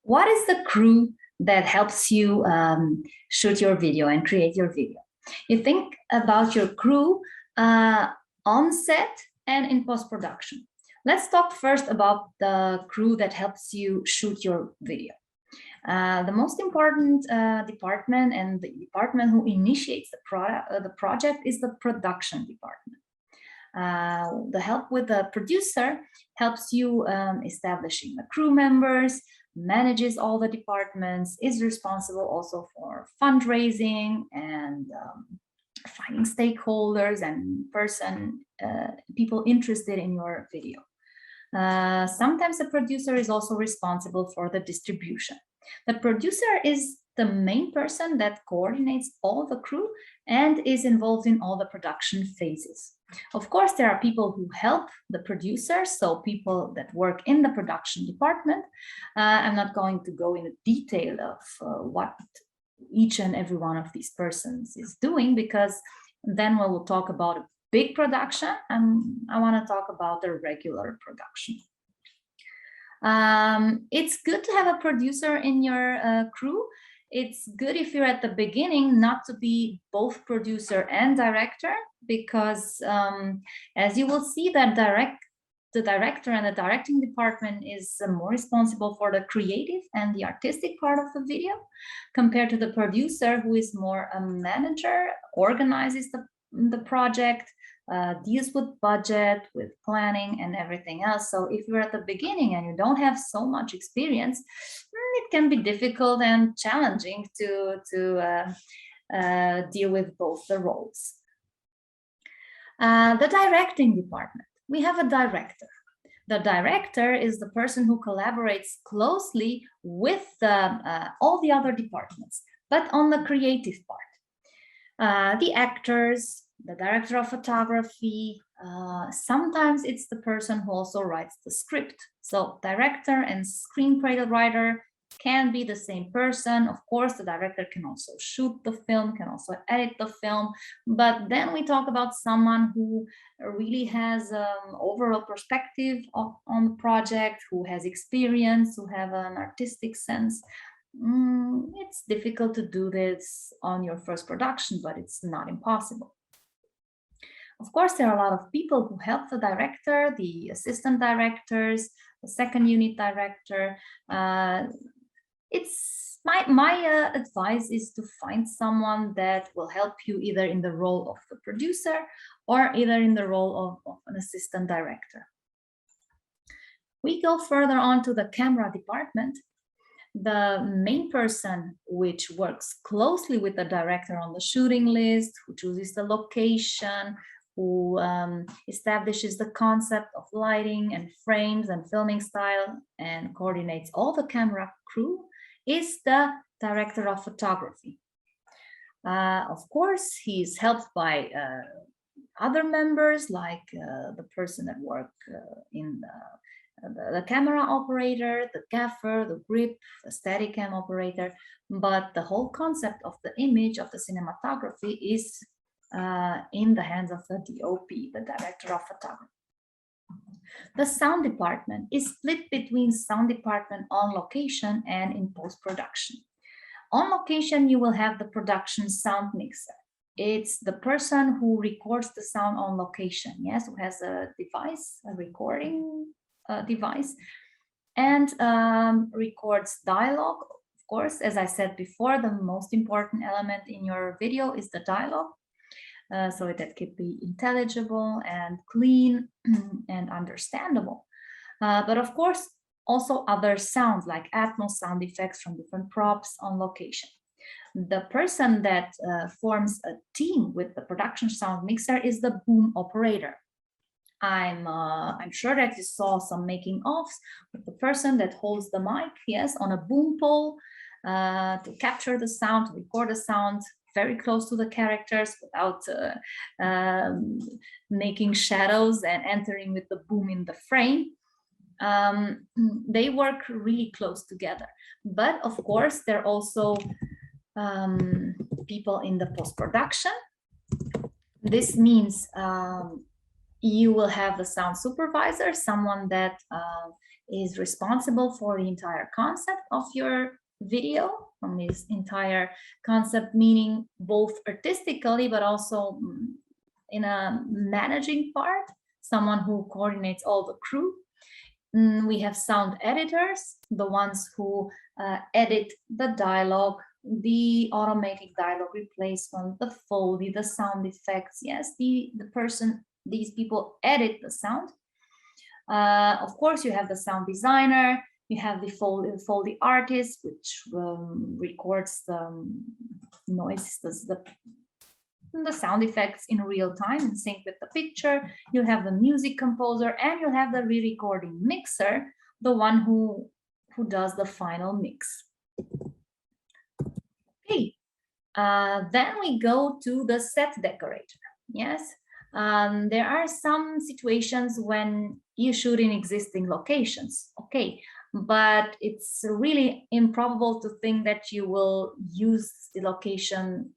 What is the crew that helps you shoot your video and create your video? You think about your crew on set and in post-production. Let's talk first about the crew that helps you shoot your video. The most important department and the department who initiates the project is the production department. The help with the producer helps you establishing the crew members, manages all the departments, is responsible also for fundraising and finding stakeholders and people interested in your video. Sometimes the producer is also responsible for the distribution. The producer is the main person that coordinates all the crew and is involved in all the production phases. Of course, there are people who help the producer, so people that work in the production department. I'm not going to go into detail of what each and every one of these persons is doing, because then we will talk about a big production, and I want to talk about the regular production. It's good to have a producer in your crew. It's good if you're at the beginning not to be both producer and director, because as you will see, that the director and the directing department is more responsible for the creative and the artistic part of the video, compared to the producer, who is more a manager, organizes the project, deals with budget, with planning and everything else. So if you're at the beginning and you don't have so much experience, it can be difficult and challenging to deal with both the roles. The directing department. We have a director. The director is the person who collaborates closely with all the other departments, but on the creative part. The actors, the director of photography, sometimes it's the person who also writes the script. So director and screenplay writer can be the same person. Of course, the director can also shoot the film, can also edit the film, but then we talk about someone who really has an overall perspective on the project, who has experience, who have an artistic sense. It's difficult to do this on your first production, but it's not impossible. Of course, there are a lot of people who help the director, the assistant directors, the second unit director. My advice is to find someone that will help you either in the role of the producer or either in the role of an assistant director. We go further on to the camera department. The main person which works closely with the director on the shooting list, who chooses the location, who establishes the concept of lighting and frames and filming style and coordinates all the camera crew, is the director of photography. Of course, he's helped by other members, like the person that work in the camera operator, the gaffer, the grip, the Steadicam operator, but the whole concept of the image of the cinematography is in the hands of the DOP, the director of photography. The sound department is split between sound department on location and in post-production. On location, you will have the production sound mixer. It's the person who records the sound on location, yes, who has a device, a recording device, and records dialogue. Of course, as I said before, the most important element in your video is the dialogue. So that could be intelligible and clean and understandable. But of course, also other sounds like Atmos sound effects from different props on location. The person that forms a team with the production sound mixer is the boom operator. I'm sure that you saw some making ofs with the person that holds the mic, yes, on a boom pole to capture the sound, to record the sound very close to the characters without making shadows and entering with the boom in the frame. They work really close together. But of course, there are also people in the post-production. This means you will have a sound supervisor, someone that is responsible for the entire concept of your video, from this entire concept, meaning both artistically, but also in a managing part, someone who coordinates all the crew. We have sound editors, the ones who edit the dialogue, the automatic dialogue replacement, the Foley, the sound effects. Yes, these people edit the sound. Of course, you have the sound designer, you have the Foley artist, which records the noise, the sound effects in real time in sync with the picture. You have the music composer, and you have the re-recording mixer, the one who does the final mix. Okay, then we go to the set decorator. Yes, there are some situations when you shoot in existing locations. Okay, but it's really improbable to think that you will use the location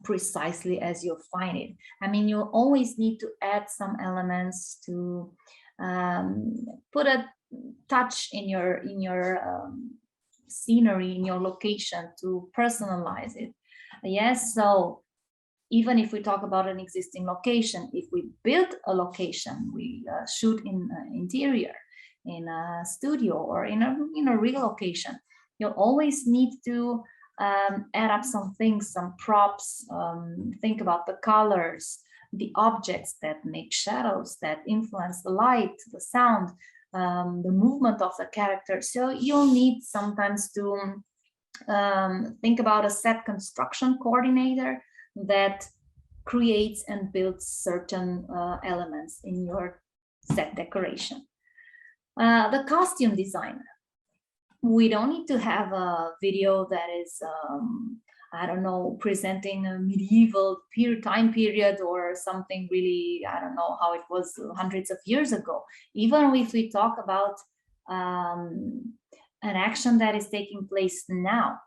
precisely as you find it. I mean, you always need to add some elements to put a touch in your scenery, in your location, to personalize it. Yes, so even if we talk about an existing location, if we build a location, we shoot in interior, in a studio, or in a real location, you'll always need to add up some things, some props, think about the colors, the objects that make shadows, that influence the light, the sound, the movement of the character. So you'll need sometimes to think about a set construction coordinator that creates and builds certain elements in your set decoration. The costume designer. We don't need to have a video that is, I don't know, presenting a medieval time period or something really, I don't know how it was hundreds of years ago. Even if we talk about an action that is taking place now,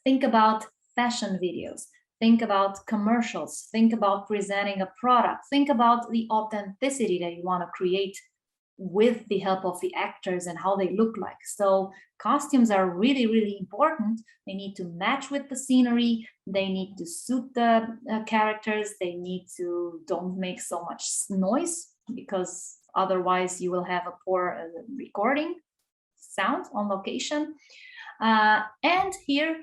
think about fashion videos, think about commercials, think about presenting a product, think about the authenticity that you want to create with the help of the actors and how they look like. So costumes are really, really important. They need to match with the scenery. They need to suit the characters. They need to don't make so much noise, because otherwise you will have a poor recording sound on location. And here,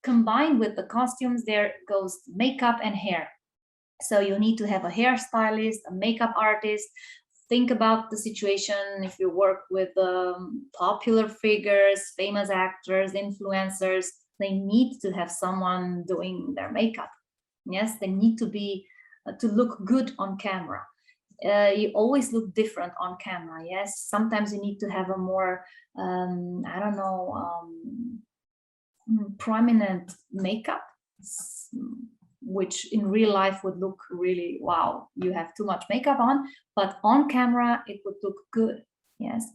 combined with the costumes, there goes makeup and hair. So you need to have a hairstylist, a makeup artist. Think about the situation if you work with popular figures, famous actors, influencers. They need to have someone doing their makeup. Yes, they need to be to look good on camera. You always look different on camera. Yes, sometimes you need to have a more I don't know, prominent makeup, which in real life would look really, wow, you have too much makeup on, but on camera it would look good. Yes,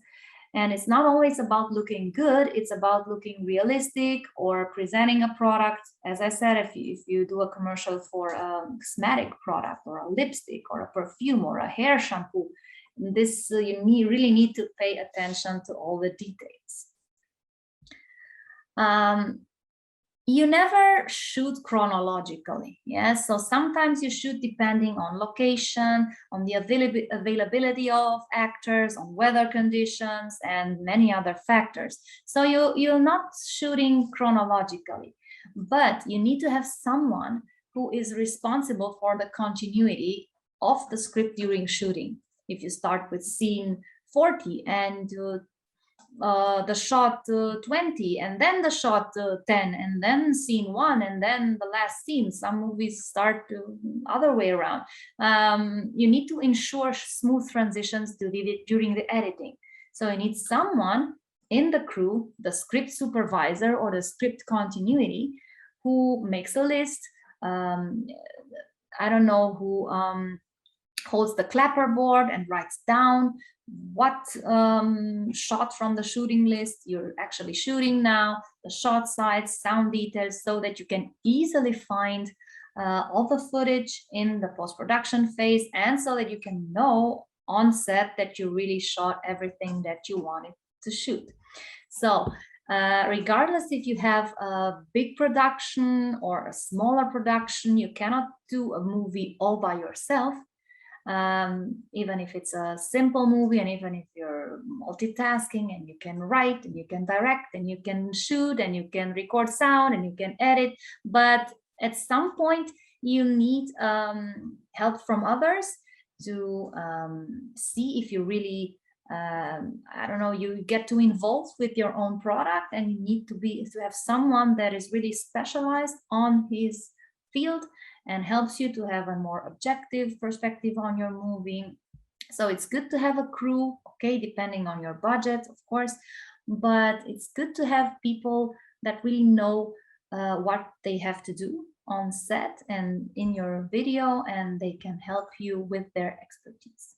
and it's not always about looking good, it's about looking realistic or presenting a product. As I said, if you do a commercial for a cosmetic product or a lipstick or a perfume or a hair shampoo, this you really need to pay attention to all the details. You never shoot chronologically. Yes, so sometimes you shoot depending on location, on the availability of actors, on weather conditions, and many other factors. So you're not shooting chronologically, but you need to have someone who is responsible for the continuity of the script during shooting. If you start with scene 40 and the shot 20 and then the shot 10 and then scene 1 and then the last scene, some movies start other way around. You need to ensure smooth transitions during the editing. So you need someone in the crew, the script supervisor or the script continuity, who makes a list. I don't know, who holds the clapperboard and writes down what shot from the shooting list you're actually shooting now, the shot size, sound details, so that you can easily find all the footage in the post-production phase, and so that you can know on set that you really shot everything that you wanted to shoot. So regardless if you have a big production or a smaller production, you cannot do a movie all by yourself. Even if it's a simple movie, and even if you're multitasking and you can write and you can direct and you can shoot and you can record sound and you can edit, but at some point you need help from others to see if you really I don't know, you get too involved with your own product, and you need to have someone that is really specialized on his field and helps you to have a more objective perspective on your movie. So it's good to have a crew, okay, depending on your budget, of course, but it's good to have people that really know what they have to do on set and in your video, and they can help you with their expertise.